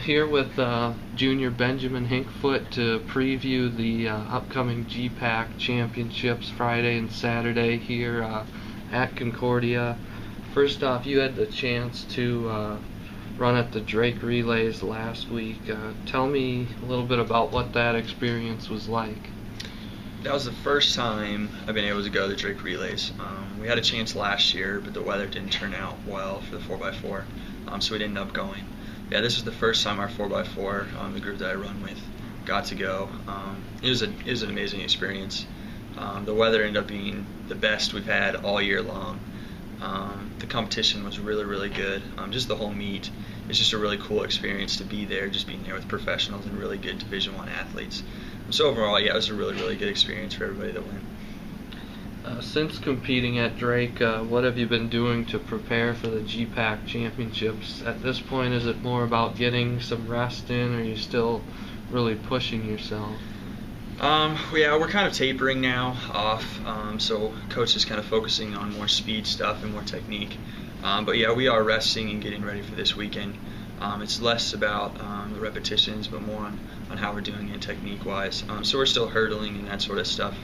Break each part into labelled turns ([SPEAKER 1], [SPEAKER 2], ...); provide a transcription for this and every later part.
[SPEAKER 1] here with junior Benjamin Hinckfoot to preview the upcoming GPAC Championships Friday and Saturday here at Concordia. First off, you had the chance to run at the Drake Relays last week. Tell me a little bit about what that experience was like.
[SPEAKER 2] That was the first time I've been able to go to the Drake Relays. We had a chance last year, but the weather didn't turn out well for the 4x4, so we didn't end up going. Yeah, this was the first time our 4x4, the group that I run with, got to go. It was an amazing experience. The weather ended up being the best we've had all year long. The competition was really, really good. Just the whole meet. It's just a really cool experience to be there, just being there with professionals and really good Division I athletes. So overall, yeah, it was a really, really good experience for everybody that went.
[SPEAKER 1] Since competing at Drake, what have you been doing to prepare for the GPAC Championships? At this point, is it more about getting some rest in, or are you still really pushing yourself?
[SPEAKER 2] Yeah, we're kind of tapering now off, so coach is kind of focusing on more speed stuff and more technique. But yeah, we are resting and getting ready for this weekend. It's less about the repetitions, but more on how we're doing it technique-wise. So we're still hurdling and that sort of stuff,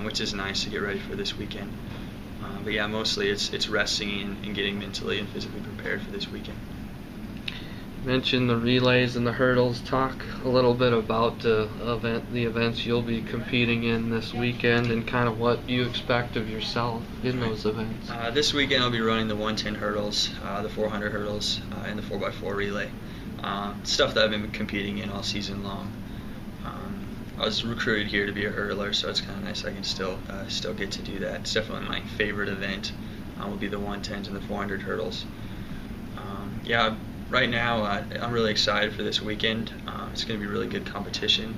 [SPEAKER 2] which is nice to get ready for this weekend. But yeah, mostly it's resting and getting mentally and physically prepared for this weekend.
[SPEAKER 1] You mentioned the relays and the hurdles. Talk a little bit about the events you'll be competing in this weekend and kind of what you expect of yourself in those events.
[SPEAKER 2] This weekend I'll be running the 110 hurdles, the 400 hurdles, and the 4x4 relay. Stuff that I've been competing in all season long. I was recruited here to be a hurdler, so it's kind of nice I can still get to do that. It's definitely my favorite event. Will be the 110s and the 400 hurdles. Yeah, right now I'm really excited for this weekend. It's going to be really good competition.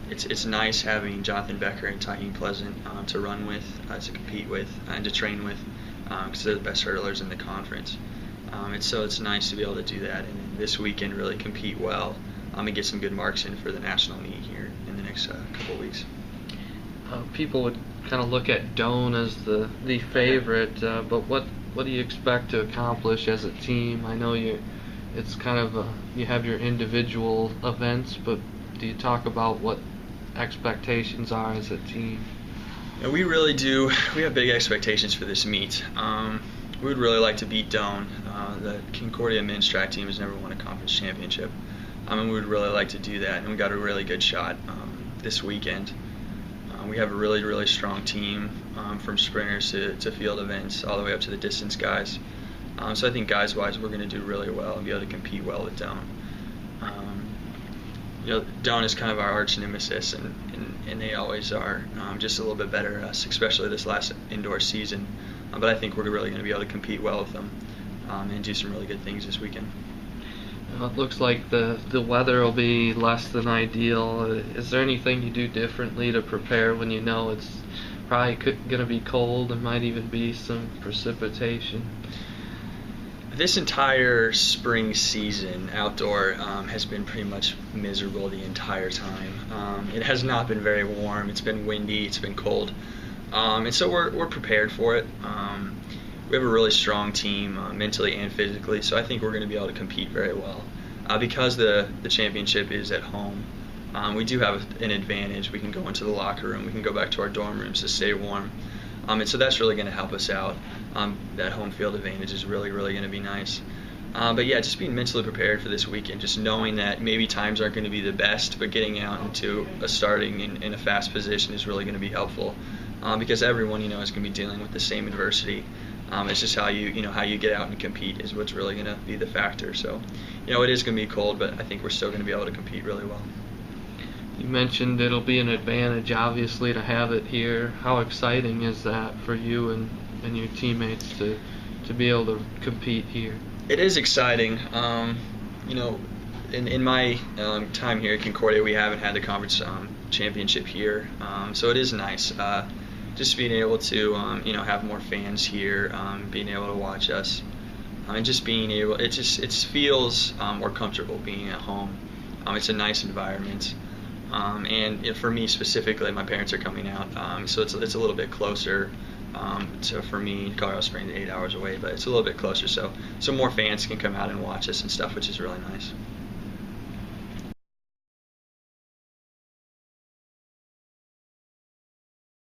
[SPEAKER 2] It's nice having Jonathan Becker and Taheen Pleasant to run with, to compete with, and to train with, because they're the best hurdlers in the conference. So it's nice to be able to do that, and this weekend really compete well. And get some good marks in for the national meet here in the next couple of weeks.
[SPEAKER 1] People would kind of look at Doane as the favorite, but what do you expect to accomplish as a team? I know it's kind of you have your individual events, but do you talk about what expectations are as a team?
[SPEAKER 2] Yeah, we really do. We have big expectations for this meet. We would really like to beat Doane. The Concordia men's track team has never won a conference championship. And we would really like to do that, and we got a really good shot this weekend. We have a really, really strong team from sprinters to field events, all the way up to the distance guys. So I think guys-wise, we're going to do really well and be able to compete well with Doane. Doane is kind of our arch nemesis, and they always are just a little bit better, especially this last indoor season. But I think we're really going to be able to compete well with them and do some really good things this weekend.
[SPEAKER 1] It looks like the weather will be less than ideal. Is there anything you do differently to prepare when you know it's probably going to be cold and might even be some precipitation?
[SPEAKER 2] This entire spring season outdoor has been pretty much miserable the entire time. It has not been very warm. It's been windy. It's been cold. And so we're prepared for it. We have a really strong team mentally and physically, so I think we're going to be able to compete very well. Because the championship is at home, we do have an advantage. We can go into the locker room, we can go back to our dorm rooms to stay warm, and so that's really going to help us out. That home field advantage is really, really going to be nice. But yeah, just being mentally prepared for this weekend, just knowing that maybe times aren't going to be the best, but getting out into a starting in a fast position is really going to be helpful, because everyone is going to be dealing with the same adversity. It's just how you get out and compete is what's really going to be the factor. So, it is going to be cold, but I think we're still going to be able to compete really well.
[SPEAKER 1] You mentioned it'll be an advantage, obviously, to have it here. How exciting is that for you and your teammates to be able to compete here?
[SPEAKER 2] It is exciting. In my time here at Concordia, we haven't had the conference championship here, so it is nice. Just being able to have more fans here, being able to watch us, and just being able, it feels more comfortable being at home. It's a nice environment, and for me specifically, my parents are coming out, so it's a little bit closer So for me, Colorado Springs is 8 hours away, but it's a little bit closer, so more fans can come out and watch us and stuff, which is really nice.